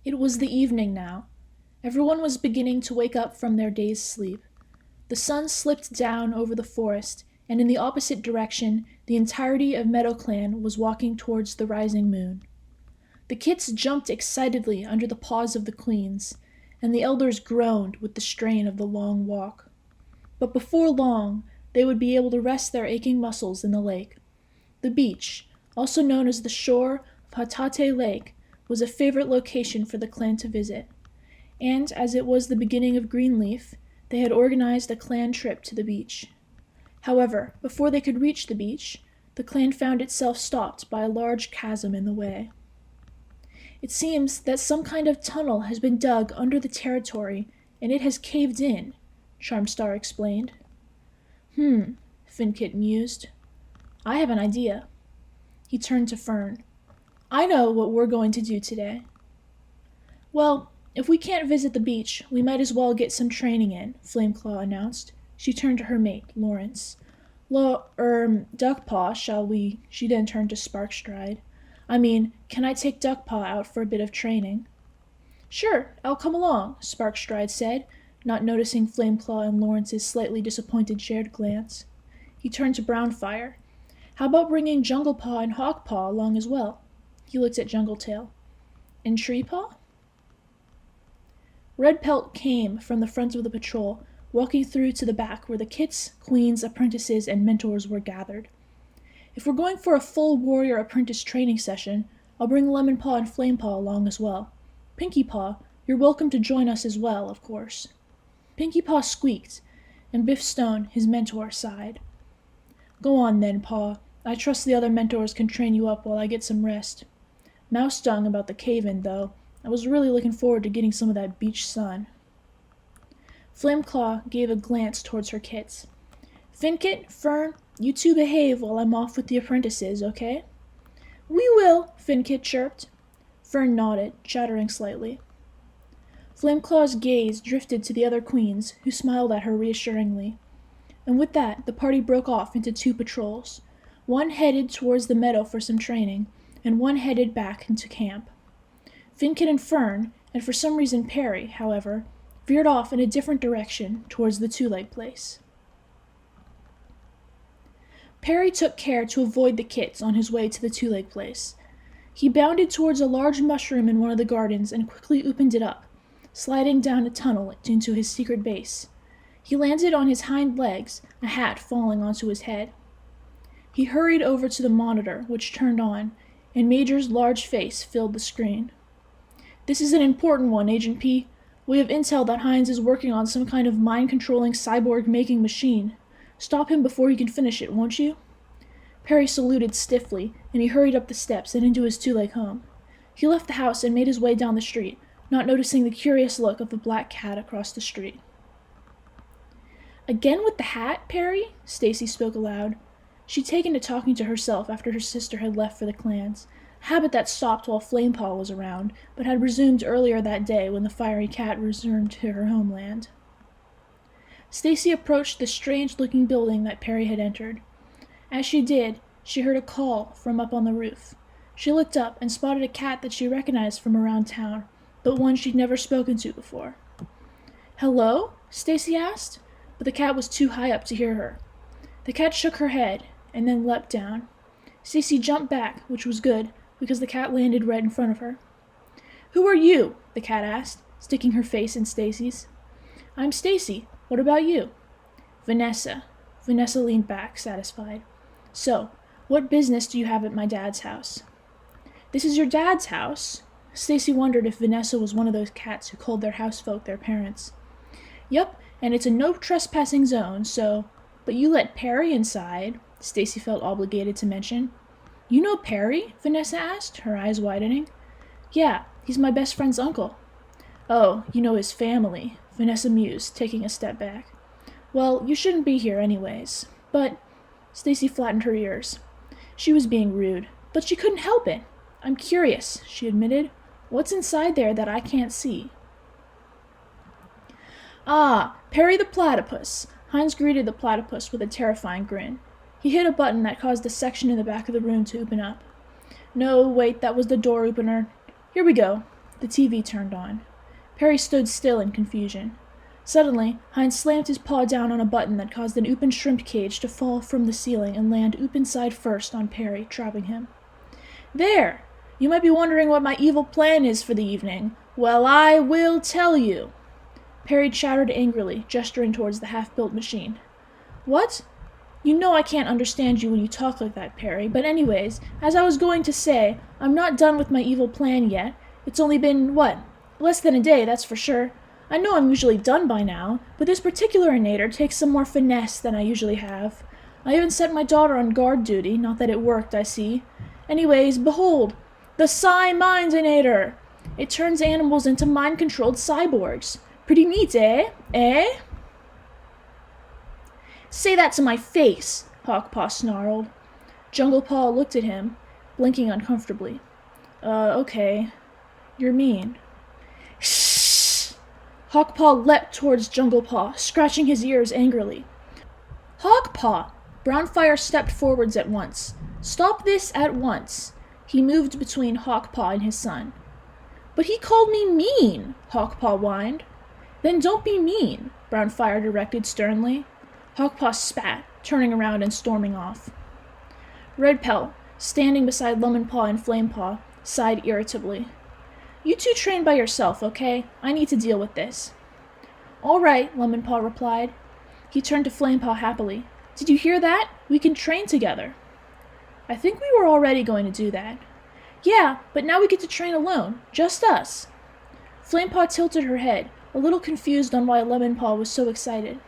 It was the evening now. Everyone was beginning to wake up from their day's sleep. The sun slipped down over the forest, and in the opposite direction, the entirety of Meadow Clan was walking towards the rising moon. The kits jumped excitedly under the paws of the queens, and the elders groaned with the strain of the long walk. But before long, they would be able to rest their aching muscles in the lake. The beach, also known as the shore of Hatate Lake, was a favorite location for the clan to visit, and as it was the beginning of Greenleaf, they had organized a clan trip to the beach. However, before they could reach the beach, the clan found itself stopped by a large chasm in the way. It seems that some kind of tunnel has been dug under the territory, and it has caved in, Charmstar explained. Finkit mused. I have an idea. He turned to Fern. I know what we're going to do today. Well, if we can't visit the beach, we might as well get some training in, Flameclaw announced. She turned to her mate, Lawrence. Duckpaw, shall we? She then turned to Sparkstride. Can I take Duckpaw out for a bit of training? Sure, I'll come along, Sparkstride said, not noticing Flameclaw and Lawrence's slightly disappointed shared glance. He turned to Brownfire. How about bringing Junglepaw and Hawkpaw along as well? He looked at Jungletail. And Treepaw? Redpelt came from the front of the patrol, walking through to the back where the kits, queens, apprentices, and mentors were gathered. If we're going for a full warrior apprentice training session, I'll bring Lemonpaw and Flamepaw along as well. Pinkypaw, you're welcome to join us as well, of course. Pinkypaw squeaked, and Biff Stone, his mentor, sighed. Go on then, Paw. I trust the other mentors can train you up while I get some rest. Mouse dung about the cave-in, though. I was really looking forward to getting some of that beach sun. Flameclaw gave a glance towards her kits. Finkit, Fern, you two behave while I'm off with the apprentices, okay? We will, Finkit chirped. Fern nodded, chattering slightly. Flameclaw's gaze drifted to the other queens, who smiled at her reassuringly. And with that, the party broke off into two patrols. One headed towards the meadow for some training, and one headed back into camp. Finkit and Fern, and for some reason Perry, however, veered off in a different direction towards the Two-Leg place. Perry took care to avoid the kits on his way to the Two-Leg place. He bounded towards a large mushroom in one of the gardens and quickly opened it up, sliding down a tunnel into his secret base. He landed on his hind legs, a hat falling onto his head. He hurried over to the monitor, which turned on, and Major's large face filled the screen. This is an important one, Agent P. We have intel that Hines is working on some kind of mind-controlling cyborg-making machine. Stop him before he can finish it, won't you? Perry saluted stiffly, and he hurried up the steps and into his Two-Leg home. He left the house and made his way down the street, not noticing the curious look of the black cat across the street. Again with the hat, Perry? Stacy spoke aloud. She'd taken to talking to herself after her sister had left for the clans, a habit that stopped while Flamepaw was around, but had resumed earlier that day when the fiery cat returned to her homeland. Stacy approached the strange-looking building that Perry had entered. As she did, she heard a call from up on the roof. She looked up and spotted a cat that she recognized from around town, but one she'd never spoken to before. Hello? Stacy asked, but the cat was too high up to hear her. The cat shook her head, and then leapt down. Stacy jumped back, which was good, because the cat landed right in front of her. Who are you? The cat asked, sticking her face in Stacy's. I'm Stacy. What about you? Vanessa. Vanessa leaned back, satisfied. So, what business do you have at my dad's house? This is your dad's house? Stacy wondered if Vanessa was one of those cats who called their housefolk their parents. Yup, and it's a no trespassing zone, so... But you let Perry inside, Stacy felt obligated to mention. You know Perry? Vanessa asked, her eyes widening. Yeah, he's my best friend's uncle. Oh, you know his family, Vanessa mused, taking a step back. Well, you shouldn't be here anyways. But... Stacy flattened her ears. She was being rude, but she couldn't help it. I'm curious, she admitted. What's inside there that I can't see? Ah, Perry the Platypus. Hines greeted the platypus with a terrifying grin. He hit a button that caused a section in the back of the room to open up. No, wait, that was the door opener. Here we go. The TV turned on. Perry stood still in confusion. Suddenly, Heinz slammed his paw down on a button that caused an open shrimp cage to fall from the ceiling and land open side first on Perry, trapping him. There! You might be wondering what my evil plan is for the evening. Well, I will tell you. Perry chattered angrily, gesturing towards the half-built machine. What? You know I can't understand you when you talk like that, Perry, but anyways, as I was going to say, I'm not done with my evil plan yet. It's only been, less than a day, that's for sure. I know I'm usually done by now, but this particular inator takes some more finesse than I usually have. I even set my daughter on guard duty, not that it worked, I see. Anyways, behold, the Psi-Mind-inator! It turns animals into mind-controlled cyborgs. Pretty neat, eh? Eh? Say that to my face, Hawkpaw snarled. Junglepaw looked at him, blinking uncomfortably. Okay. You're mean. Shh! Hawkpaw leapt towards Junglepaw, scratching his ears angrily. Hawkpaw! Brownfire stepped forwards at once. Stop this at once. He moved between Hawkpaw and his son. But he called me mean, Hawkpaw whined. Then don't be mean, Brownfire directed sternly. Hawkpaw spat, turning around and storming off. Redpelt, standing beside Lemonpaw and Flamepaw, sighed irritably. You two train by yourself, okay? I need to deal with this. All right, Lemonpaw replied. He turned to Flamepaw happily. Did you hear that? We can train together. I think we were already going to do that. Yeah, but now we get to train alone. Just us. Flamepaw tilted her head, a little confused on why Lemonpaw was so excited.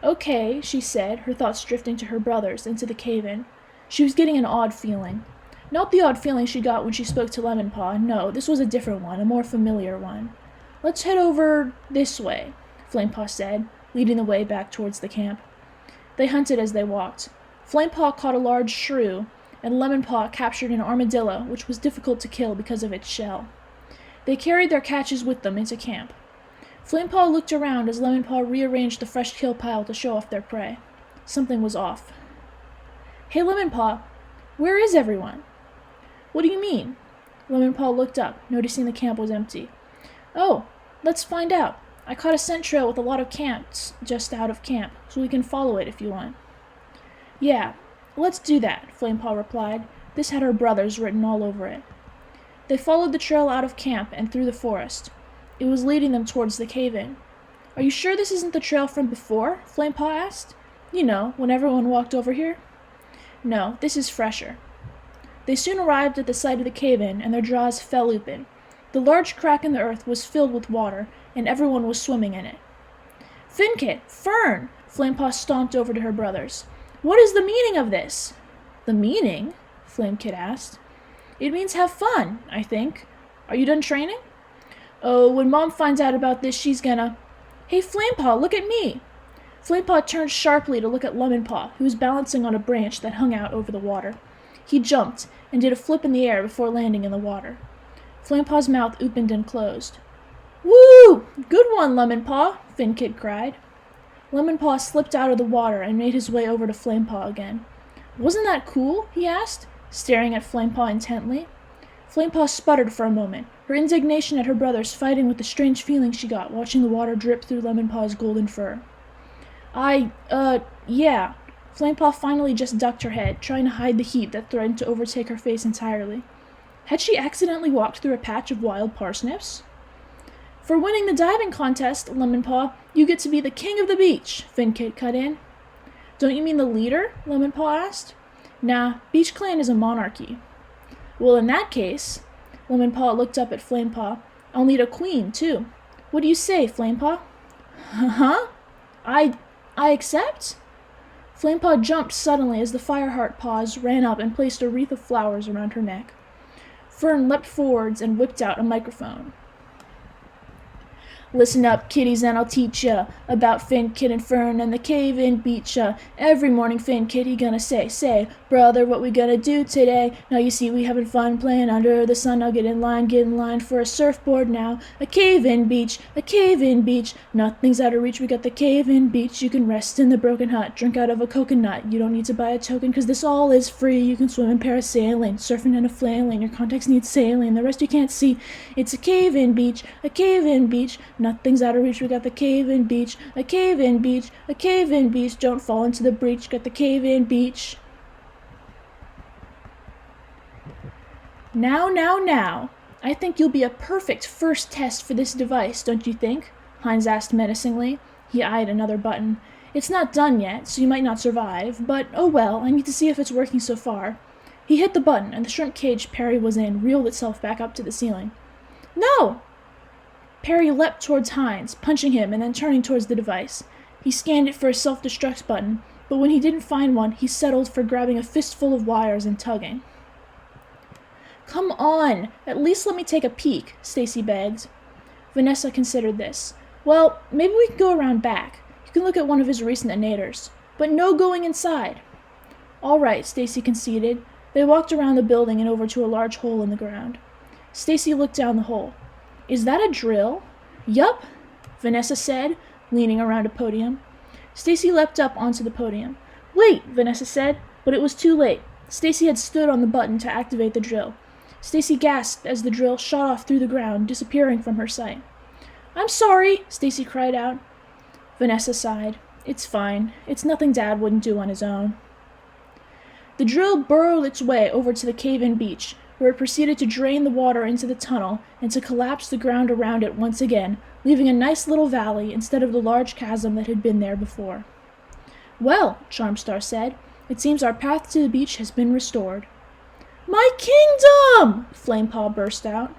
Okay, she said, her thoughts drifting to her brothers and to the cave-in. She was getting an odd feeling. Not the odd feeling she got when she spoke to Lemonpaw. No, this was a different one, a more familiar one. Let's head over this way, Flamepaw said, leading the way back towards the camp. They hunted as they walked. Flamepaw caught a large shrew, and Lemonpaw captured an armadillo, which was difficult to kill because of its shell. They carried their catches with them into camp. Flamepaw looked around as Lemonpaw rearranged the fresh kill pile to show off their prey. Something was off. Hey, Lemonpaw, where is everyone? What do you mean? Lemonpaw looked up, noticing the camp was empty. Oh, let's find out. I caught a scent trail with a lot of camps just out of camp, so we can follow it if you want. Yeah, let's do that, Flamepaw replied. This had her brothers written all over it. They followed the trail out of camp and through the forest. It was leading them towards the cave-in. Are you sure this isn't the trail from before? Flamepaw asked. You know, when everyone walked over here? No, this is fresher. They soon arrived at the site of the cave-in, and their jaws fell open. The large crack in the earth was filled with water, and everyone was swimming in it. Finkit, Fern! Flamepaw stomped over to her brothers. What is the meaning of this? The meaning? Flamekit asked. It means have fun, I think. Are you done training? Oh, when Mom finds out about this, she's gonna... Hey, Flamepaw, look at me! Flamepaw turned sharply to look at Lemonpaw, who was balancing on a branch that hung out over the water. He jumped, and did a flip in the air before landing in the water. Flamepaw's mouth opened and closed. Woo! Good one, Lemonpaw! Finkit cried. Lemonpaw slipped out of the water and made his way over to Flamepaw again. Wasn't that cool? He asked, staring at Flamepaw intently. Flamepaw sputtered for a moment, her indignation at her brothers fighting with the strange feeling she got watching the water drip through Lemonpaw's golden fur. Yeah. Flamepaw finally just ducked her head, trying to hide the heat that threatened to overtake her face entirely. Had she accidentally walked through a patch of wild parsnips? For winning the diving contest, Lemonpaw, you get to be the king of the beach, Finkit cut in. Don't you mean the leader? Lemonpaw asked. Nah, Beach Clan is a monarchy. Well, in that case, Lemonpaw looked up at Flamepaw, I'll need a queen, too. What do you say, Flamepaw? Huh? I accept? Flamepaw jumped suddenly as the Fireheart Paws ran up and placed a wreath of flowers around her neck. Fern leapt forwards and whipped out a microphone. Listen up, kiddies, and I'll teach ya about Finkit and Fern and the cave in beach ya. Every morning Finkit he gonna say, brother, what we gonna do today? Now you see we having fun playing under the sun. Now get in line for a surfboard now. A cave in beach, nothing's out of reach. We got the cave in beach. You can rest in the broken hut, drink out of a coconut. You don't need to buy a token, cause this all is free. You can swim in parasailing, surfing and a flailing. Your contacts need sailing, the rest you can't see. It's a cave in beach, nothing's out of reach. We got the cave in beach, don't fall into the breach. Got the cave in beach. Now. I think you'll be a perfect first test for this device, don't you think? Hines asked menacingly. He eyed another button. It's not done yet, so you might not survive, but oh well, I need to see if it's working so far. He hit the button, and the shrimp cage Perry was in reeled itself back up to the ceiling. No! Perry leapt towards Hines, punching him and then turning towards the device. He scanned it for a self-destruct button, but when he didn't find one, he settled for grabbing a fistful of wires and tugging. Come on, at least let me take a peek, Stacy begged. Vanessa considered this. Well, maybe we can go around back. You can look at one of his recent innators. But no going inside. All right, Stacy conceded. They walked around the building and over to a large hole in the ground. Stacy looked down the hole. Is that a drill? Yup, Vanessa said, leaning around a podium. Stacy leapt up onto the podium. Wait, Vanessa said, but it was too late. Stacy had stood on the button to activate the drill. Stacy gasped as the drill shot off through the ground, disappearing from her sight. I'm sorry, Stacy cried out. Vanessa sighed. It's fine. It's nothing Dad wouldn't do on his own. The drill burrowed its way over to the cave-in beach, where it proceeded to drain the water into the tunnel and to collapse the ground around it once again, leaving a nice little valley instead of the large chasm that had been there before. Well, Charmstar said, it seems our path to the beach has been restored. My kingdom! Flamepaw burst out.